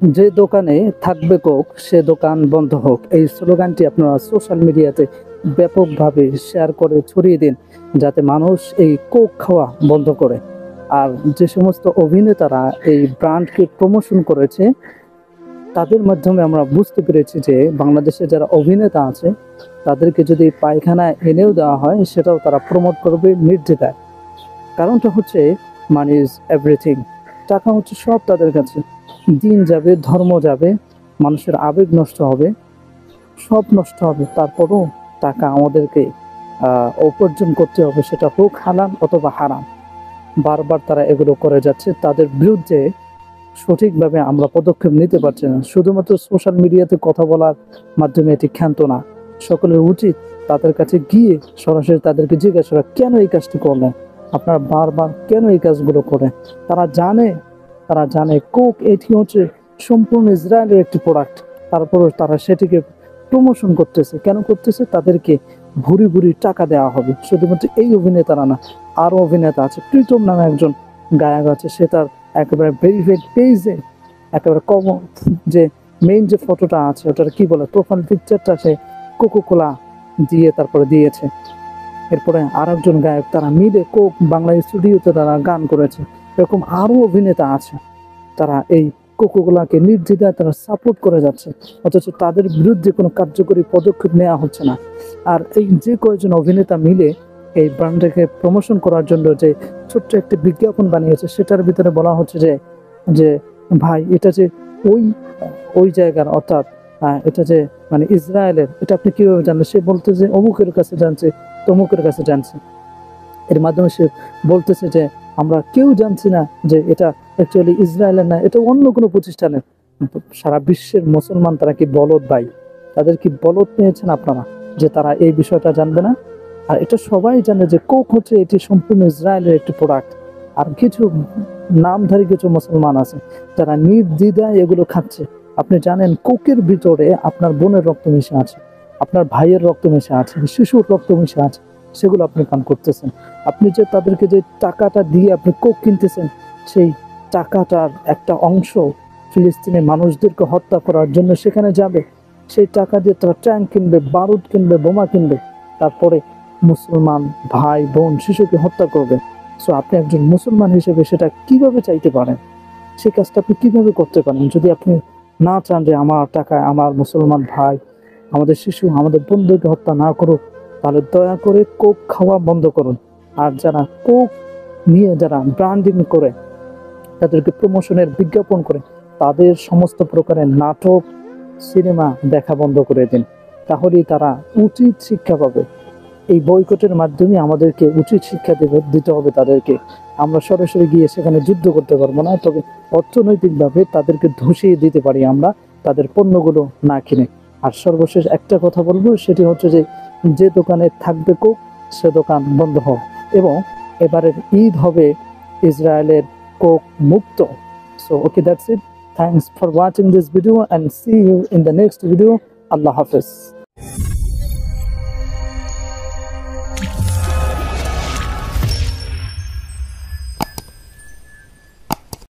যে দোকানে থাকবে কোক সে দোকান বন্ধ হোক, এই স্লোগানটি আপনারা সোশ্যাল মিডিয়াতে ব্যাপকভাবে শেয়ার করে ছড়িয়ে দিন, যাতে মানুষ এই কোক খাওয়া বন্ধ করে। আর যে সমস্ত অভিনেতারা এই ব্র্যান্ডকে প্রমোশন করেছে তাদের মাধ্যমে আমরা বুঝতে পেরেছি যে বাংলাদেশে যারা অভিনেতা আছে তাদেরকে যদি পায়খানা এনেও দেওয়া হয় সেটাও তারা প্রমোট করবে নির্দ্বিধায়। কারণটা হচ্ছে মানি ইজ এভরিথিং। টাকা হচ্ছে সব তাদের কাছে। দিন যাবে, ধর্ম যাবে, মানুষের আবেগ নষ্ট হবে, সব নষ্ট হবে, তারপরও টাকা আমাদেরকে উপার্জন করতে হবে, সেটা হোক হালাল অথবা হারাম। বারবার তারা এগুলো করে যাচ্ছে, তাদের বিরুদ্ধে সঠিকভাবে আমরা পদক্ষেপ নিতে পারছি না। শুধুমাত্র সোশ্যাল মিডিয়াতে কথা বলার মাধ্যমে এটি ক্ষান্ত না। সকলের উচিত তাদের কাছে গিয়ে সরাসরি তাদেরকে জিজ্ঞাসা করা, কেন এই কাজটি করলেন, আপনারা বারবার কেন এই কাজগুলো করেন। তারা জানে কোক এটি হচ্ছে সম্পূর্ণ ইসরায়েলের একটি প্রোডাক্ট, তারপরও তারা সেটিকে প্রমোশন করতেছে। কেন করতেছে? তাদেরকে ভুরি ভুরি টাকা দেওয়া হবে। শুধুমাত্র এই অভিনেতারা না, আরও অভিনেতা আছে। প্রীতম নামে একজন গায়ক আছে, সে তার একেবারে ভেরিফাইড পেজে একেবারে কমন যে মেইন যে ফটোটা আছে ওটার কি বলে প্রোফাইল পিকচারটা সে কোকোকোলা দিয়ে তারপরে দিয়েছে। এরপরে আর একজন গায়ক, তারা মিলে কোক বাংলা স্টুডিওতে তারা গান করেছে। এরকম আরও অভিনেতা আছে, তারা এই কোকোকোলাকে নির্দ্বিধায় তারা সাপোর্ট করে যাচ্ছে, অথচ তাদের বিরুদ্ধে কোনো কার্যকরী পদক্ষেপ নেওয়া হচ্ছে না। আর এই যে কয়েকজন অভিনেতা মিলে এই ব্র্যান্ডটাকে প্রমোশন করার জন্য যে ছোট্ট একটি বিজ্ঞাপন বানিয়েছে, সেটার ভিতরে বলা হচ্ছে যে যে ভাই এটা যে ওই ওই জায়গার, অর্থাৎ এটা যে মানে ইসরায়েলের, এটা আপনি কিভাবে জানলেন? সে বলতে যে অমুকের কাছে জানছে, তমুকের কাছে জানছে। এর মাধ্যমে সে বলতেছে যে আমরা কেউ জানছি না যে এটা অ্যাকচুয়ালি ইসরায়েলের না, এটা অন্য কোনো প্রতিষ্ঠানের। সারা বিশ্বের মুসলমান তারা কি বলদ ভাই? তাদের কি বলদ পেয়েছেন আপনারা যে তারা এই বিষয়টা জানবে না? আর এটা সবাই জানে যে কোক হচ্ছে এটি সম্পূর্ণ ইসরায়েলের একটি প্রোডাক্ট। আর কিছু নামধারী কিছু মুসলমান আছে যারা নির্দ্বিধায় এগুলো খাচ্ছে। আপনি জানেন কোকের ভিতরে আপনার বোনের রক্ত মিশে আছে, আপনার ভাইয়ের রক্ত মিশে আছে, শিশুর রক্ত মিশে আছে, সেগুলো আপনি পান করতেছেন। আপনি যে তাদেরকে যে টাকাটা দিয়ে আপনি কোক কিনতেছেন, সেই টাকাটার একটা অংশ ফিলিস্তিনের মানুষদেরকে হত্যা করার জন্য সেখানে যাবে। সেই টাকা দিয়ে তারা ট্যাঙ্ক কিনবে, বারুদ কিনবে, বোমা কিনবে, তারপরে মুসলমান ভাই বোন শিশুকে হত্যা করবে। সো আপনি একজন মুসলমান হিসেবে সেটা কিভাবে চাইতে পারেন? সেই কাজটা আপনি কিভাবে করতে পারেন যদি আপনি না চান যে আমার টাকায় আমার মুসলমান ভাই, আমাদের শিশু, আমাদের বন্ধুকে হত্যা না করুক? তাহলে দয়া করে কোক খাওয়া বন্ধ করুন। আর যারা কোক নিয়ে যারা ব্র্যান্ডিং করে, তাদেরকে প্রমোশনের বিজ্ঞাপন করে, তাদের সমস্ত প্রকারের নাটক সিনেমা দেখা বন্ধ করে দিন, তাহলেই তারা উচিত শিক্ষা পাবে। এই বয়কটের মাধ্যমে আমাদেরকে উচিত শিক্ষা দিতে হবে তাদেরকে। আমরা সরাসরি গিয়ে সেখানে যুদ্ধ করতে পারবো না, তবে অর্থনৈতিকভাবে তাদেরকে ধসিয়ে দিতে পারি আমরা তাদের পণ্যগুলো না কিনে। আর সর্বশেষ একটা কথা বলবো, সেটি হচ্ছে যে যে দোকানে থাকবে কোক সে দোকান বন্ধ হোক। এবং এবারের ঈদ হবে ইসরায়েলের কোক মুক্ত। So okay, that's it. Thanks for watching this video and see you in the next video. আল্লাহ হাফেজ।